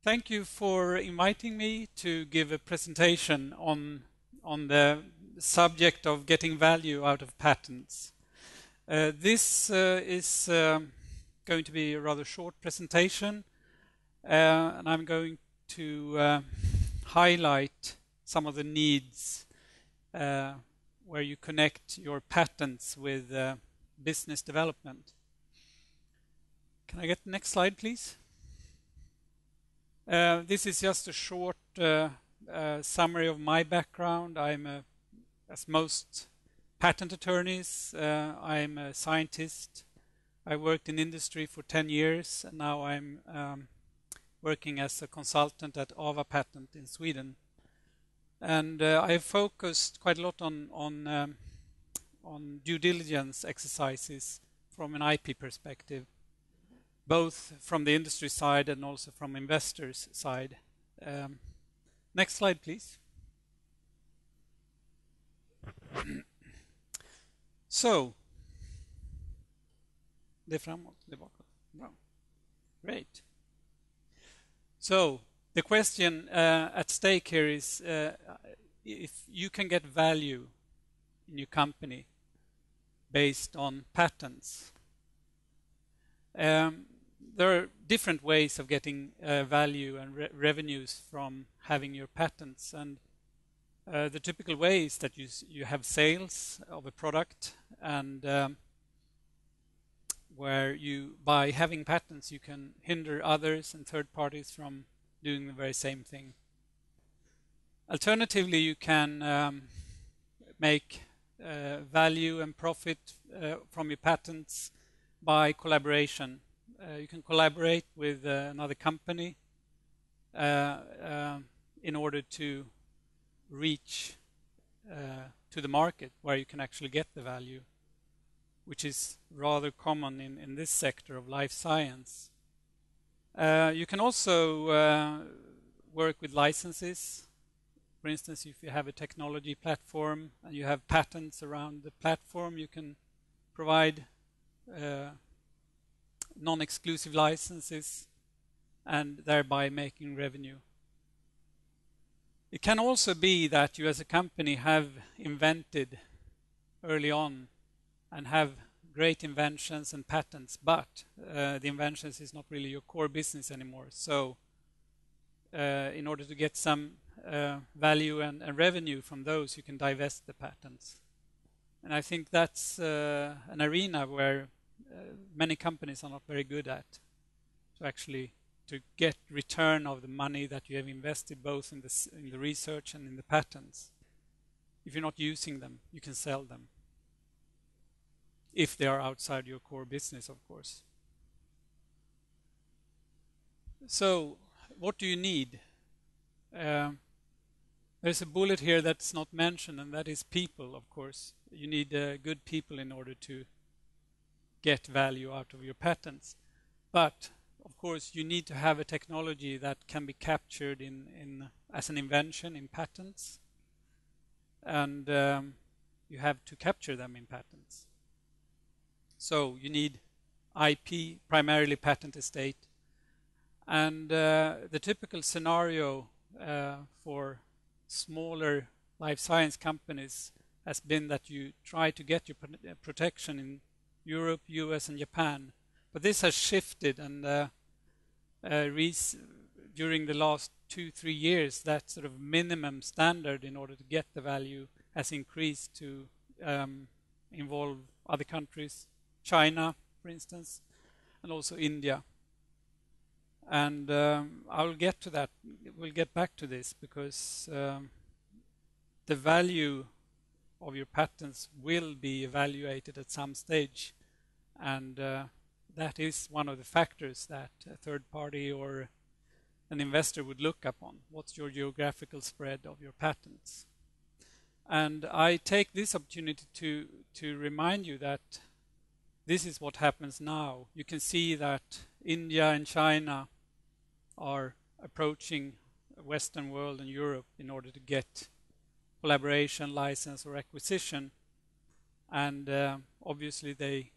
Thank you for inviting me to give a presentation on the subject of getting value out of patents. This is going to be a rather short presentation, and I'm going to highlight some of the needs where you connect your patents with business development. Can I get the next slide, please? This is just a short summary of my background. As most patent attorneys, I'm a scientist. I worked in industry for 10 years, and now I'm working as a consultant at Awapatent in Sweden. And I focused quite a lot on due diligence exercises from an IP perspective, both from the industry side and also from investors' side. Next slide, please. So, det är framåt, det är bakåt. Bra. Great. So, the question at stake here is if you can get value in your company based on patents. There are different ways of getting value and revenues from having your patents, and the typical way is that you have sales of a product, and where by having patents you can hinder others and third parties from doing the very same thing. Alternatively, you can make value and profit from your patents by collaboration. You can collaborate with another company in order to reach to the market where you can actually get the value, which is rather common in this sector of life science. You can also work with licenses. For instance, if you have a technology platform and you have patents around the platform, you can provide non-exclusive licenses and thereby making revenue. It can also be that you as a company have invented early on and have great inventions and patents, but the inventions is not really your core business anymore. So in order to get some value and revenue from those, you can divest the patents. And I think that's an arena where many companies are not very good at, to get return of the money that you have invested both in the research and in the patents. If you're not using them, you can sell them, if they are outside your core business, of course. So what do you need? There's a bullet here that's not mentioned, and that is people, of course. You need good people in order to get value out of your patents. But of course you need to have a technology that can be captured as an invention in patents, and you have to capture them in patents. So you need IP, primarily patent estate, and the typical scenario for smaller life science companies has been that you try to get your protection in Europe, US and Japan, but this has shifted, and during the last 2-3 years that sort of minimum standard in order to get the value has increased to involve other countries, China for instance, and also India. And I'll get to that. We'll get back to this because the value of your patents will be evaluated at some stage, and that is one of the factors that a third party or an investor would look upon. What's your geographical spread of your patents? And I take this opportunity to remind you that this is what happens now. You can see that India and China are approaching the Western world and Europe in order to get collaboration, license or acquisition, and obviously they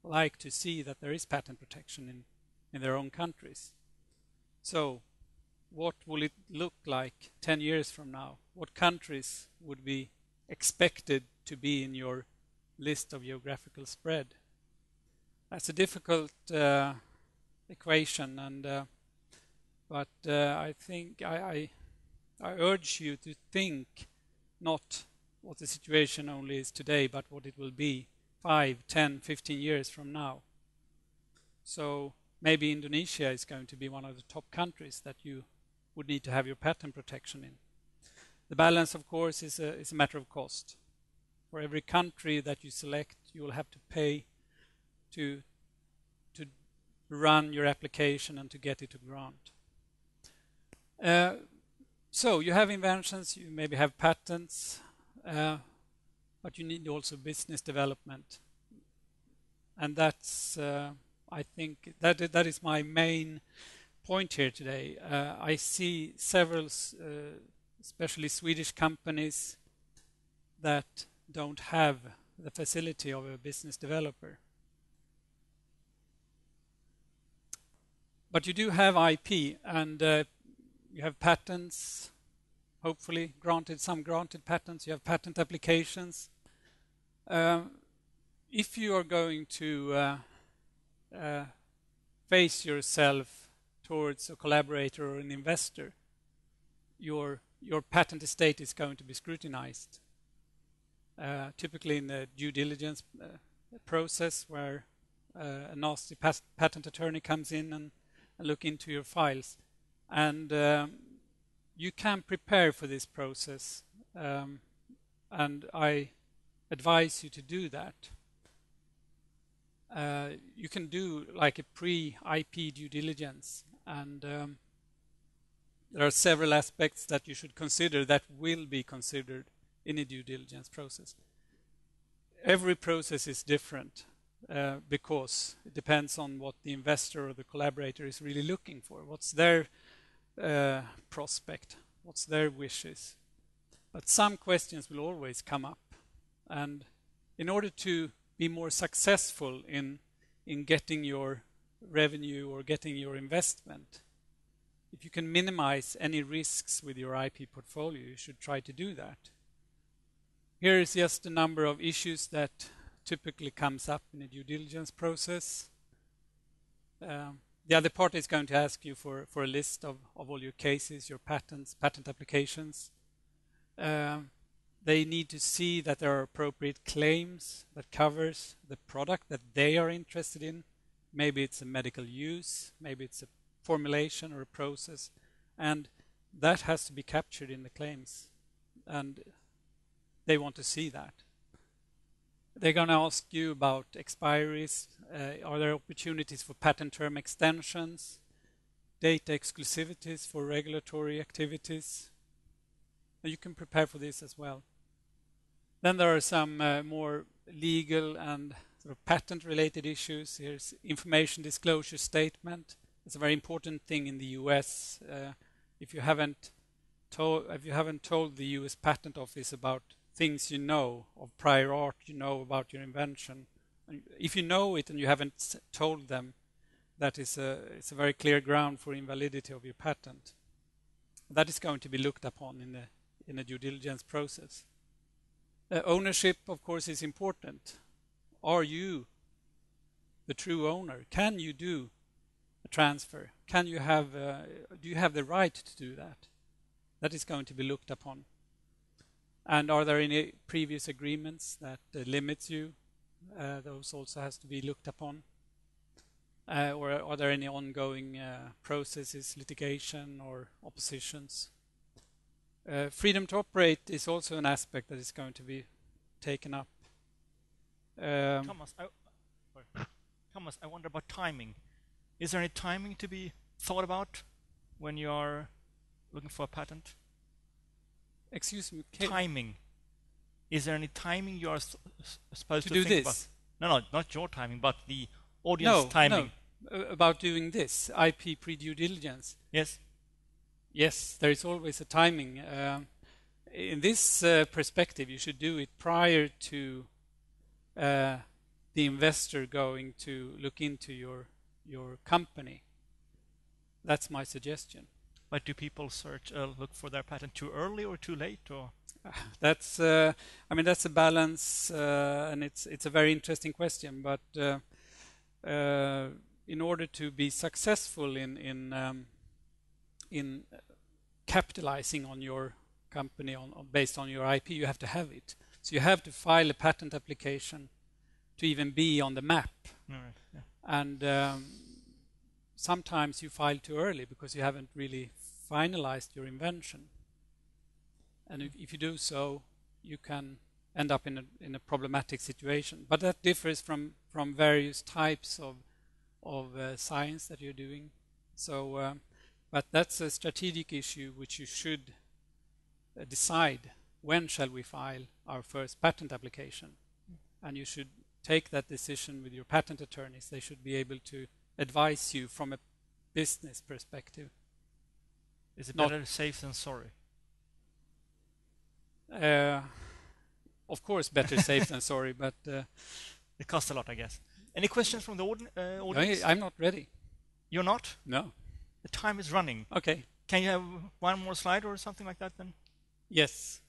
like to see that there is patent protection in their own countries. So what will it look like 10 years from now? What countries would be expected to be in your list of geographical spread? That's a difficult equation, and but I think I urge you to think not what the situation only is today, but what it will be 5, 10, 15 years from now. So maybe Indonesia is going to be one of the top countries that you would need to have your patent protection in. The balance, of course, is a matter of cost. For every country that you select, you will have to pay to run your application and to get it to grant. So you have inventions, you maybe have patents, but you need also business development. And that's, I think, that is my main point here today. I see several, especially Swedish companies, that don't have the facility of a business developer. But you do have IP, and you have patents, hopefully granted, some granted patents. You have patent applications. If you are going to face yourself towards a collaborator or an investor, your patent estate is going to be scrutinized. Typically in the due diligence process, where a nasty patent attorney comes in and look into your files. And you can prepare for this process, and I advise you to do that. You can do like a pre-IP due diligence, and there are several aspects that you should consider that will be considered in a due diligence process. Every process is different because it depends on what the investor or the collaborator is really looking for. What's their prospect? What's their wishes? But some questions will always come up, and in order to be more successful in getting your revenue or getting your investment, if you can minimize any risks with your IP portfolio, you should try to do that. Here is just a number of issues that typically comes up in a due diligence process. The other party is going to ask you for a list of all your cases, your patents, patent applications. They need to see that there are appropriate claims that covers the product that they are interested in. Maybe it's a medical use, maybe it's a formulation or a process, and that has to be captured in the claims, and they want to see that. They're going to ask you about expiries. Are there opportunities for patent term extensions, data exclusivities for regulatory activities? And you can prepare for this as well. Then there are some more legal and sort of patent-related issues. Here's information disclosure statement. It's a very important thing in the US. If you haven't told the US Patent Office about things you know of prior art, you know about your invention, and if you know it and you haven't told them, that is it's a very clear ground for invalidity of your patent. That is going to be looked upon in the due diligence process. Ownership, of course, is important. Are you the true owner? Can you do a transfer? Can you have? Do you have the right to do that? That is going to be looked upon. And are there any previous agreements that limits you? Those also has to be looked upon. Or are there any ongoing processes, litigation, or oppositions? Freedom to operate is also an aspect that is going to be taken up. Thomas, I wonder about timing. Is there any timing to be thought about when you are looking for a patent? Excuse me. Timing. Is there any timing you are supposed to do think this? about? No, not your timing, but the audience timing. No, about doing this IP pre-due diligence. Yes. Yes, there is always a timing. In this perspective, you should do it prior to the investor going to look into your company. That's my suggestion. But do people look for their patent too early or too late, or? That's, I mean, that's a balance, and it's a very interesting question. But in order to be successful in capitalizing on your company based on your IP, you have to have it. So you have to file a patent application to even be on the map. All right. Yeah. And sometimes you file too early because you haven't really finalized your invention. And if you do so, you can end up in a problematic situation. But that differs from various types of science that you're doing. So, but that's a strategic issue which you should decide. When shall we file our first patent application? And you should take that decision with your patent attorneys. They should be able to advise you from a business perspective. Is it better safe than sorry? Of course, better safe than sorry, but it costs a lot, I guess. Any questions from the audience? I'm not ready. You're not? No. The time is running. Okay. Can you have one more slide or something like that then? Yes.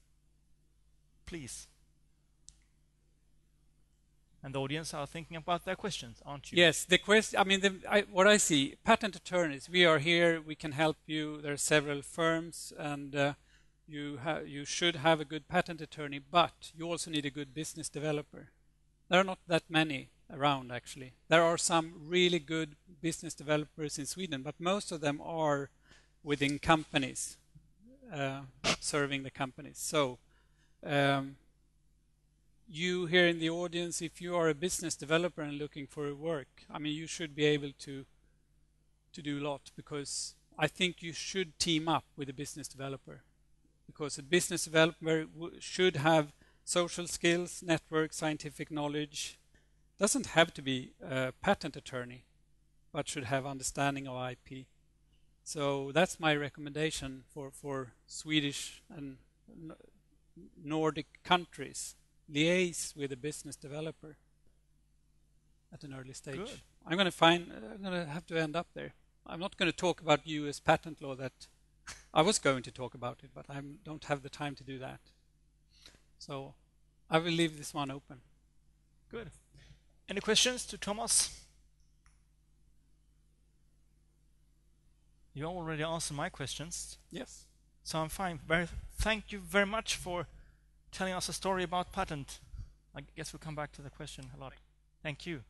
Please. And the audience are thinking about their questions, aren't you? Yes, the question. I mean, what I see, patent attorneys. We are here. We can help you. There are several firms, and you should have a good patent attorney. But you also need a good business developer. There are not that many around, actually. There are some really good business developers in Sweden, but most of them are within companies, serving the companies. So. You here in the audience, if you are a business developer and looking for work, I mean, you should be able to do a lot, because I think you should team up with a business developer, because a business developer should have social skills, network, scientific knowledge. Doesn't have to be a patent attorney, but should have understanding of IP. So that's my recommendation for Swedish and Nordic countries. Liaise with a business developer at an early stage. Good. I'm going to have to end up there. I'm not going to talk about US patent law. That I was going to talk about it, but I don't have the time to do that. So I will leave this one open. Good. Any questions to Tomas? You already answered my questions. Yes. So I'm fine. Thank you very much for telling us a story about patent. I guess we'll come back to the question a lot. Thank you.